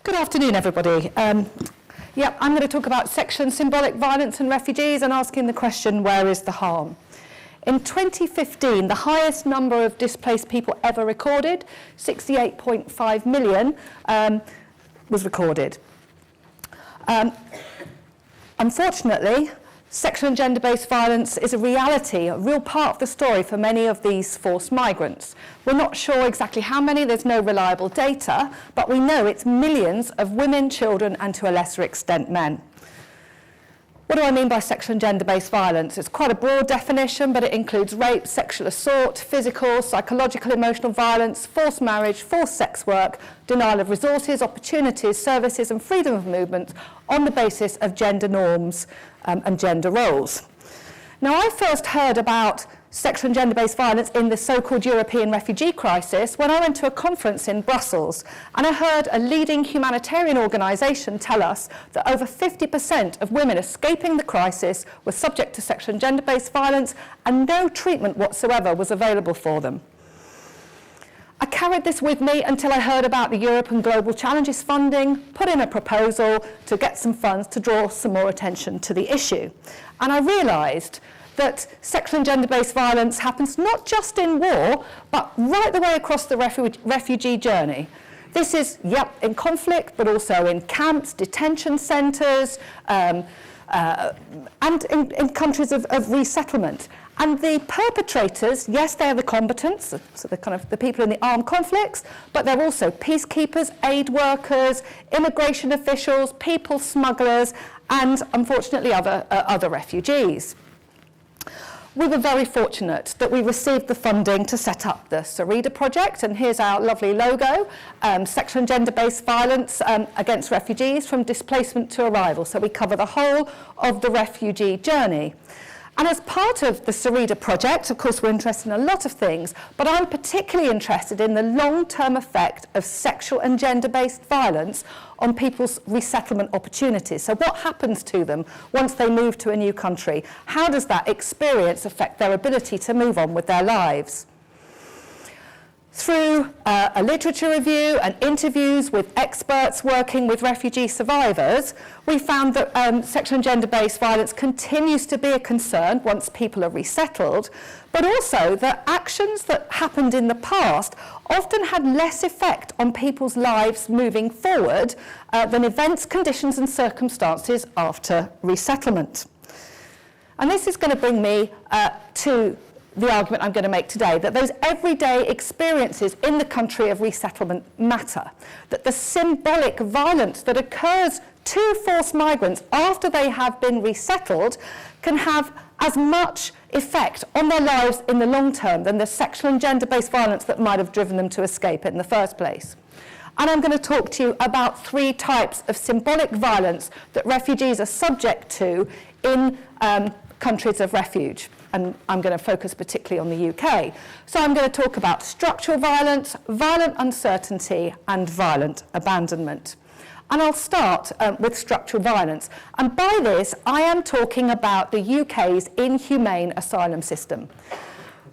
Good afternoon, everybody. I'm going to talk about sexual and symbolic violence and refugees and asking the question, where is the harm? In 2015, the highest number of displaced people ever recorded, 68.5 million, was recorded. Unfortunately, sexual and gender-based violence is a reality, a real part of the story for many of these forced migrants. We're not sure exactly how many, there's no reliable data, but we know it's millions of women, children, and to a lesser extent men. What do I mean by sexual and gender-based violence? It's quite a broad definition, but it includes rape, sexual assault, physical, psychological, emotional violence, forced marriage, forced sex work, denial of resources, opportunities, services, and freedom of movement on the basis of gender norms and gender roles. Now, I first heard about sexual and gender-based violence in the so-called European refugee crisis when I went to a conference in Brussels, and I heard a leading humanitarian organisation tell us that over 50% of women escaping the crisis were subject to sexual and gender-based violence, and no treatment whatsoever was available for them. I carried this with me until I heard about the Europe and Global Challenges funding, put in a proposal to get some funds to draw some more attention to the issue. And I realised that sexual and gender-based violence happens not just in war, but right the way across the refugee journey. This is, in conflict, but also in camps, detention centres, and in countries of resettlement. And the perpetrators, yes, they are the combatants, so the people in the armed conflicts, but they're also peacekeepers, aid workers, immigration officials, people smugglers, and unfortunately other refugees. We were very fortunate that we received the funding to set up the Symbolic project, and here's our lovely logo, sexual and gender-based violence against refugees from displacement to arrival. So we cover the whole of the refugee journey. And as part of the Symbolic project, of course, we're interested in a lot of things, but I'm particularly interested in the long-term effect of sexual and gender-based violence on people's resettlement opportunities. So what happens to them once they move to a new country? How does that experience affect their ability to move on with their lives? Through a literature review and interviews with experts working with refugee survivors, we found that sexual and gender-based violence continues to be a concern once people are resettled, but also that actions that happened in the past often had less effect on people's lives moving forward than events, conditions, and circumstances after resettlement. And this is going to bring me to the argument I'm going to make today, that those everyday experiences in the country of resettlement matter, that the symbolic violence that occurs to forced migrants after they have been resettled can have as much effect on their lives in the long term than the sexual and gender-based violence that might have driven them to escape in the first place. And I'm going to talk to you about 3 types of symbolic violence that refugees are subject to in countries of refuge. And I'm going to focus particularly on the UK. So I'm going to talk about structural violence, violent uncertainty, and violent abandonment. And I'll start with structural violence. And by this, I am talking about the UK's inhumane asylum system.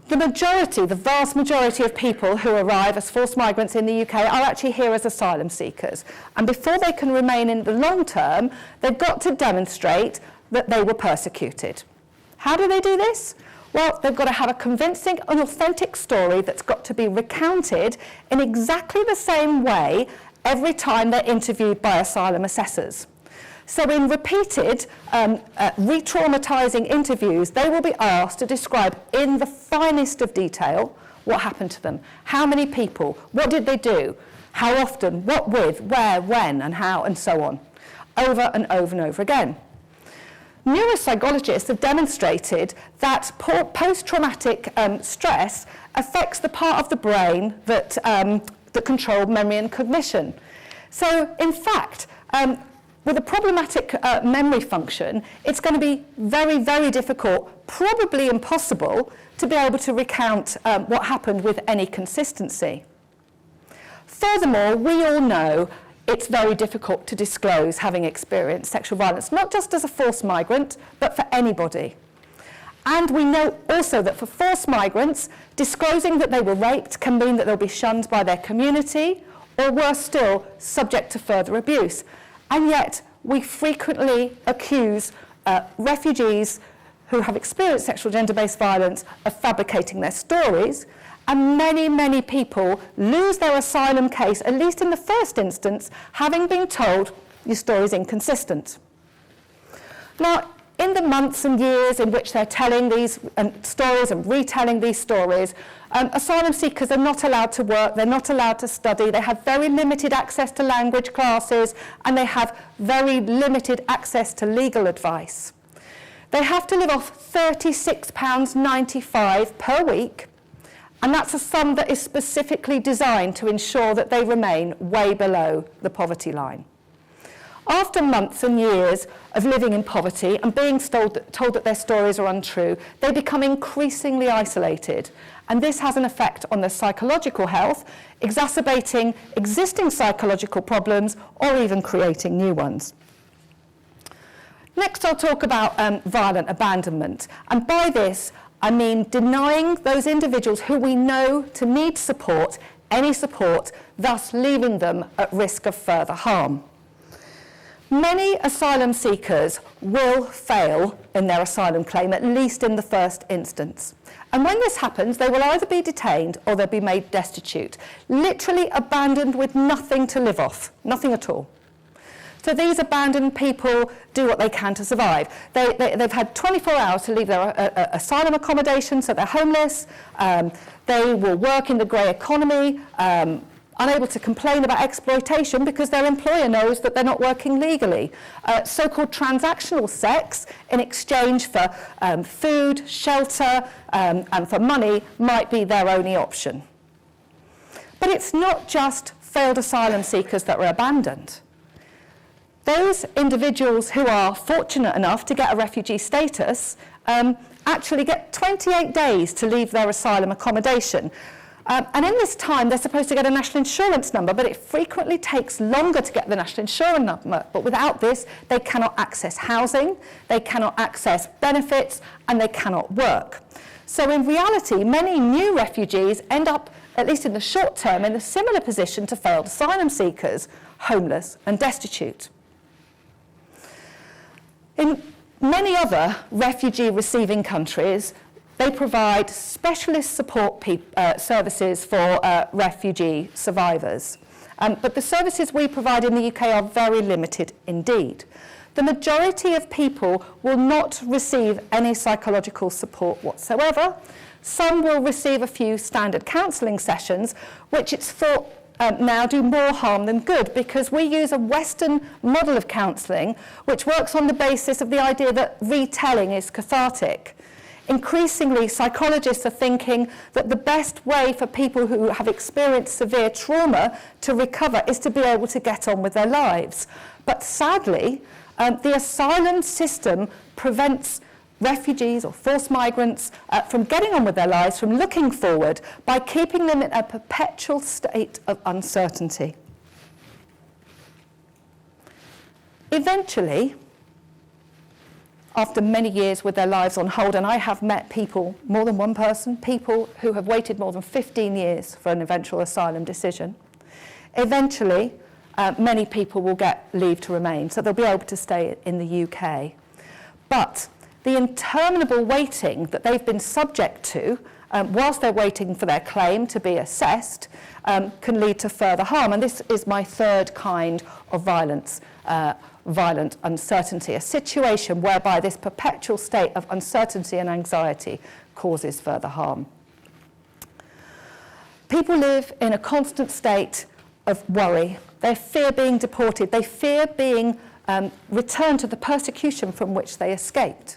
The vast majority of people who arrive as forced migrants in the UK are actually here as asylum seekers. And before they can remain in the long term, they've got to demonstrate that they were persecuted. How do they do this? Well, they've got to have a convincing and authentic story that's got to be recounted in exactly the same way every time they're interviewed by asylum assessors. So in repeated re-traumatizing interviews, they will be asked to describe in the finest of detail what happened to them, how many people, what did they do, how often, what with, where, when, and how, and so on, over and over and over again. Neuropsychologists have demonstrated that post-traumatic stress affects the part of the brain that control memory and cognition. So, in fact, with a problematic memory function, it's going to be very, very difficult, probably impossible, to be able to recount what happened with any consistency. Furthermore, we all know it's very difficult to disclose having experienced sexual violence, not just as a forced migrant, but for anybody. And we know also that for forced migrants, disclosing that they were raped can mean that they'll be shunned by their community, or worse still, subject to further abuse. And yet, we frequently accuse refugees who have experienced sexual gender-based violence of fabricating their stories, and many, many people lose their asylum case, at least in the first instance, having been told your story is inconsistent. Now, in the months and years in which they're telling these stories and retelling these stories, asylum seekers are not allowed to work, they're not allowed to study, they have very limited access to language classes, and they have very limited access to legal advice. They have to live off £36.95 per week, and that's a sum that is specifically designed to ensure that they remain way below the poverty line. After months and years of living in poverty and being told that their stories are untrue, they become increasingly isolated. And this has an effect on their psychological health, exacerbating existing psychological problems or even creating new ones. Next, I'll talk about violent abandonment. And by this, I mean denying those individuals who we know to need support, any support, thus leaving them at risk of further harm. Many asylum seekers will fail in their asylum claim, at least in the first instance. And when this happens, they will either be detained or they'll be made destitute, literally abandoned with nothing to live off, nothing at all. So these abandoned people do what they can to survive. They've had 24 hours to leave their asylum accommodation, so they're homeless. They will work in the grey economy, unable to complain about exploitation because their employer knows that they're not working legally. So-called transactional sex in exchange for food, shelter, and for money might be their only option. But it's not just failed asylum seekers that are abandoned. Those individuals who are fortunate enough to get a refugee status actually get 28 days to leave their asylum accommodation. And in this time, they're supposed to get a national insurance number, but it frequently takes longer to get the national insurance number. But without this, they cannot access housing, they cannot access benefits, and they cannot work. So in reality, many new refugees end up, at least in the short term, in a similar position to failed asylum seekers, homeless and destitute. In many other refugee-receiving countries, they provide specialist support services for refugee survivors. But the services we provide in the UK are very limited indeed. The majority of people will not receive any psychological support whatsoever. Some will receive a few standard counselling sessions, which it's thought now do more harm than good, because we use a Western model of counselling which works on the basis of the idea that retelling is cathartic. Increasingly, psychologists are thinking that the best way for people who have experienced severe trauma to recover is to be able to get on with their lives. But sadly, the asylum system prevents refugees or forced migrants from getting on with their lives, from looking forward, by keeping them in a perpetual state of uncertainty. Eventually, after many years with their lives on hold, and I have met people, more than one person, people who have waited more than 15 years for an eventual asylum decision, eventually many people will get leave to remain, so they'll be able to stay in the UK. But the interminable waiting that they've been subject to whilst they're waiting for their claim to be assessed can lead to further harm. And this is my third kind of violence, violent uncertainty, a situation whereby this perpetual state of uncertainty and anxiety causes further harm. People live in a constant state of worry. They fear being deported. They fear being returned to the persecution from which they escaped.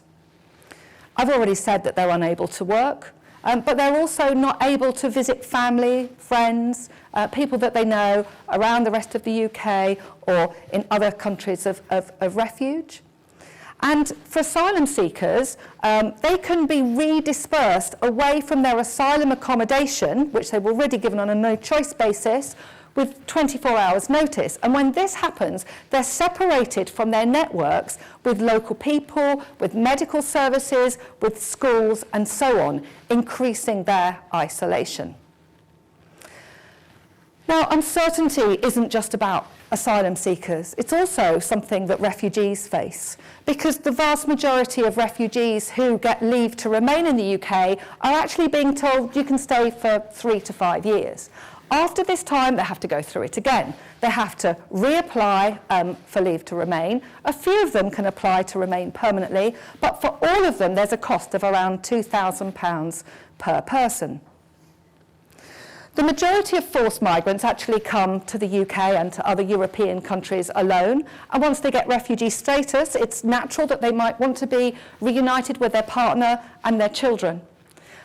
I've already said that they're unable to work, but they're also not able to visit family, friends, people that they know around the rest of the UK or in other countries of refuge. And for asylum seekers, they can be redispersed away from their asylum accommodation, which they've already given on a no-choice basis, with 24 hours notice. And when this happens, they're separated from their networks with local people, with medical services, with schools, and so on, increasing their isolation. Now, uncertainty isn't just about asylum seekers. It's also something that refugees face, because the vast majority of refugees who get leave to remain in the UK are actually being told you can stay for 3 to 5 years. After this time, they have to go through it again. They have to reapply for leave to remain. A few of them can apply to remain permanently, but for all of them, there's a cost of around £2,000 per person. The majority of forced migrants actually come to the UK and to other European countries alone, and once they get refugee status, it's natural that they might want to be reunited with their partner and their children.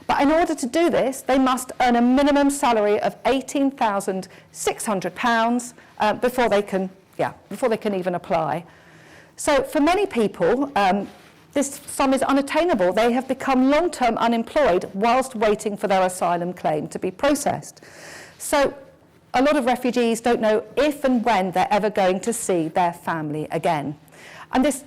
But in order to do this, they must earn a minimum salary of £18,600 before they can even apply. So for many people, this sum is unattainable. They have become long-term unemployed whilst waiting for their asylum claim to be processed. So a lot of refugees don't know if and when they're ever going to see their family again. And this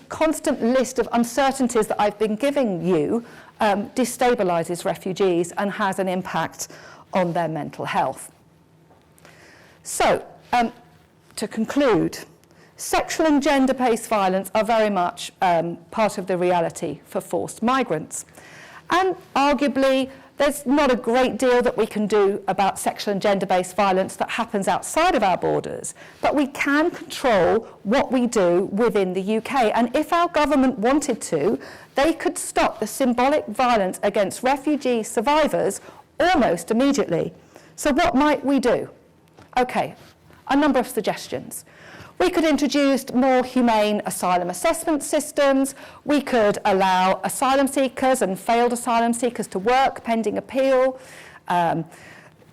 constant list of uncertainties that I've been giving you destabilises refugees and has an impact on their mental health. So, to conclude, sexual and gender-based violence are very much part of the reality for forced migrants. And arguably, there's not a great deal that we can do about sexual and gender-based violence that happens outside of our borders, but we can control what we do within the UK. And if our government wanted to, they could stop the symbolic violence against refugee survivors almost immediately. So what might we do? Okay, a number of suggestions. We could introduce more humane asylum assessment systems. We could allow asylum seekers and failed asylum seekers to work pending appeal.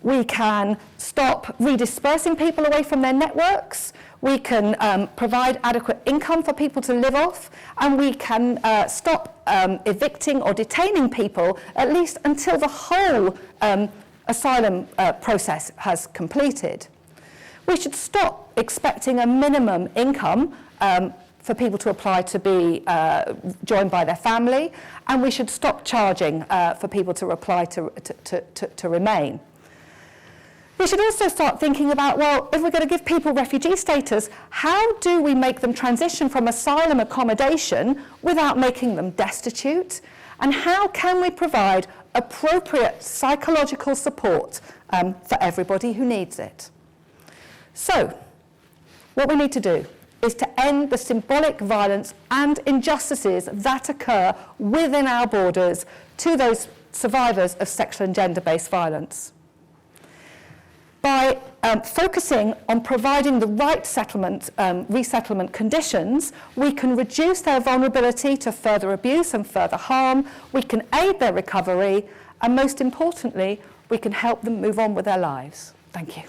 We can stop redispersing people away from their networks. We can provide adequate income for people to live off. And we can stop evicting or detaining people, at least until the whole asylum process has completed. We should stop expecting a minimum income for people to apply to be joined by their family, and we should stop charging for people to apply to remain. We should also start thinking about, well, if we're going to give people refugee status, how do we make them transition from asylum accommodation without making them destitute? And how can we provide appropriate psychological support for everybody who needs it? So, what we need to do is to end the symbolic violence and injustices that occur within our borders to those survivors of sexual and gender-based violence. By focusing on providing the right resettlement conditions, we can reduce their vulnerability to further abuse and further harm, we can aid their recovery, and most importantly, we can help them move on with their lives. Thank you.